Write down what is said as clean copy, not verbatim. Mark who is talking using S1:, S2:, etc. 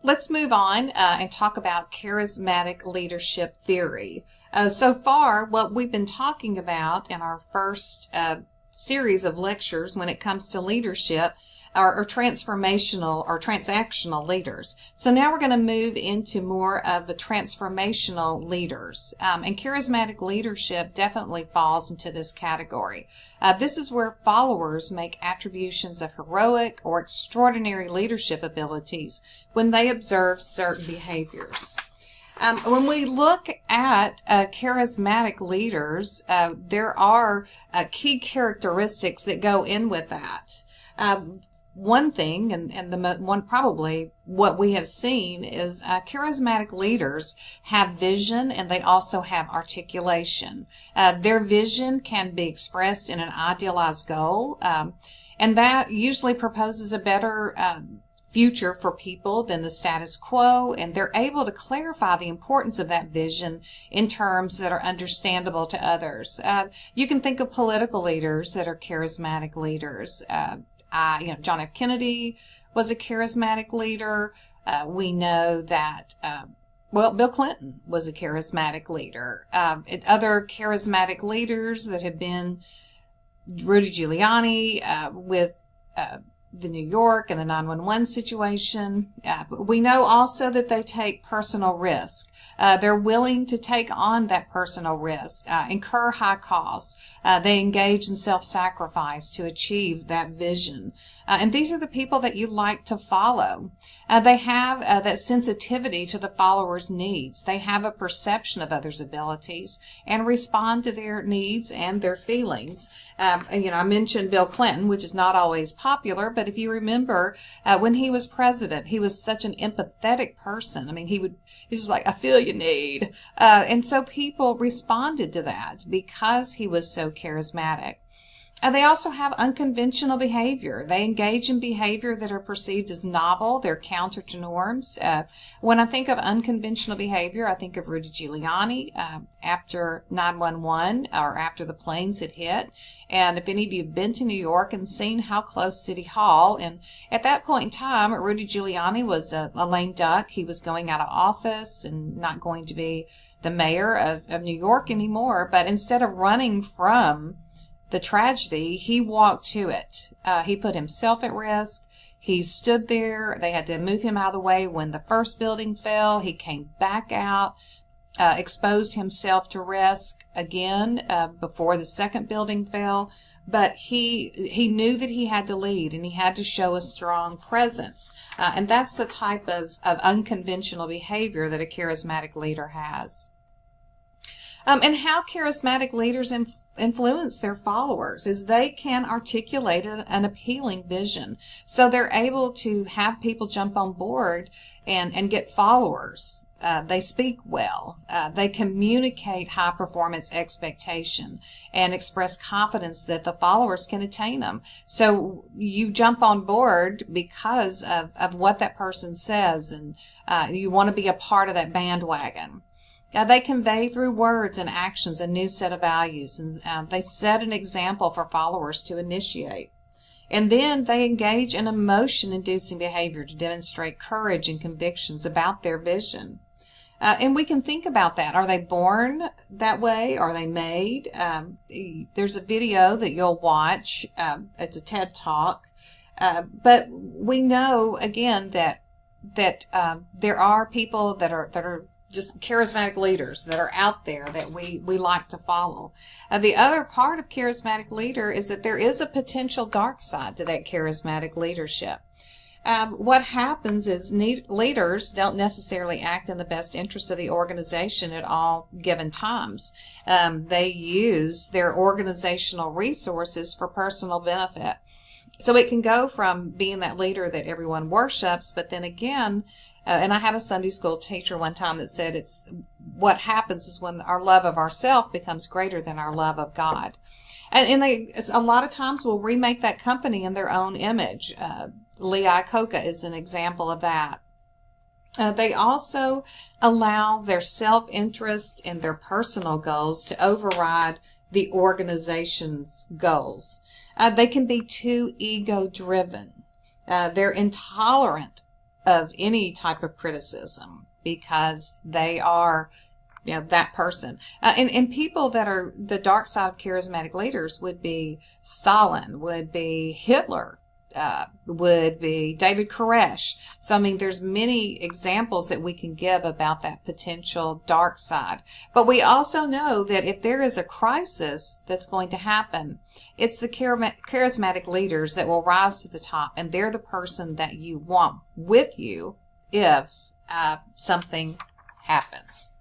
S1: Let's move on and talk about charismatic leadership theory. So far, what we've been talking about in our first series of lectures when it comes to leadership are transformational or transactional leaders. So now we're going to move into more of the transformational leaders. And charismatic leadership definitely falls into this category. This is where followers make attributions of heroic or extraordinary leadership abilities when they observe certain behaviors. When we look at charismatic leaders, there are key characteristics that go in with that. One thing, and the one probably what we have seen is charismatic leaders have vision and they also have articulation. Their vision can be expressed in an idealized goal, and that usually proposes a better future for people than the status quo, and they're able to clarify the importance of that vision in terms that are understandable to others. You can think of political leaders that are charismatic leaders. John F. Kennedy was a charismatic leader. We know that, Bill Clinton was a charismatic leader. Other charismatic leaders that have been Rudy Giuliani with the New York and the 911 situation. We know also that they take personal risk. They're willing to take on that personal risk, incur high costs. They engage in self-sacrifice to achieve that vision. And these are the people that you like to follow. They have that sensitivity to the follower's needs. They have a perception of others' abilities and respond to their needs and their feelings. I mentioned Bill Clinton, which is not always popular, but if you remember, when he was president, he was such an empathetic person. I mean, he was just like, I feel you need. And so people responded to that because he was so charismatic. They also have unconventional behavior. They engage in behavior that are perceived as novel. They're counter to norms. When I think of unconventional behavior, I think of Rudy Giuliani after 911 or after the planes had hit. And if any of you have been to New York and seen how close City Hall, and at that point in time, Rudy Giuliani was a lame duck. He was going out of office and not going to be the mayor of New York anymore. But instead of running from the tragedy, he walked to it. He put himself at risk. He stood there. They had to move him out of the way when the first building fell. He came back out, exposed himself to risk again before the second building fell. But he knew that he had to lead and he had to show a strong presence. And that's the type of unconventional behavior that a charismatic leader has. And how charismatic leaders influence their followers is they can articulate an appealing vision. So they're able to have people jump on board and get followers. They speak well. They communicate high performance expectation and express confidence that the followers can attain them. So you jump on board because of what that person says, and you want to be a part of that bandwagon. They convey through words and actions a new set of values, and they set an example for followers to initiate. And then they engage in emotion-inducing behavior to demonstrate courage and convictions about their vision. And we can think about that. Are they born that way? Are they made? There's a video that you'll watch. It's a TED Talk. But we know, again, that there are people that are just charismatic leaders that are out there that we like to follow. The other part of charismatic leader is that there is a potential dark side to that charismatic leadership. What happens is leaders don't necessarily act in the best interest of the organization at all given times. They use their organizational resources for personal benefit. So it can go from being that leader that everyone worships, but then again, and I had a Sunday school teacher one time that said it's what happens is when our love of ourself becomes greater than our love of God. And it's a lot of times will remake that company in their own image. Lee Iacocca is an example of that. They also allow their self-interest and their personal goals to override the organization's goals. They can be too ego-driven. They're intolerant of any type of criticism because they are, that person. And people that are the dark side of charismatic leaders would be Stalin, would be Hitler, would be David Koresh. So, I mean, there's many examples that we can give about that potential dark side. But we also know that if there is a crisis that's going to happen, it's the charismatic leaders that will rise to the top, and they're the person that you want with you if something happens.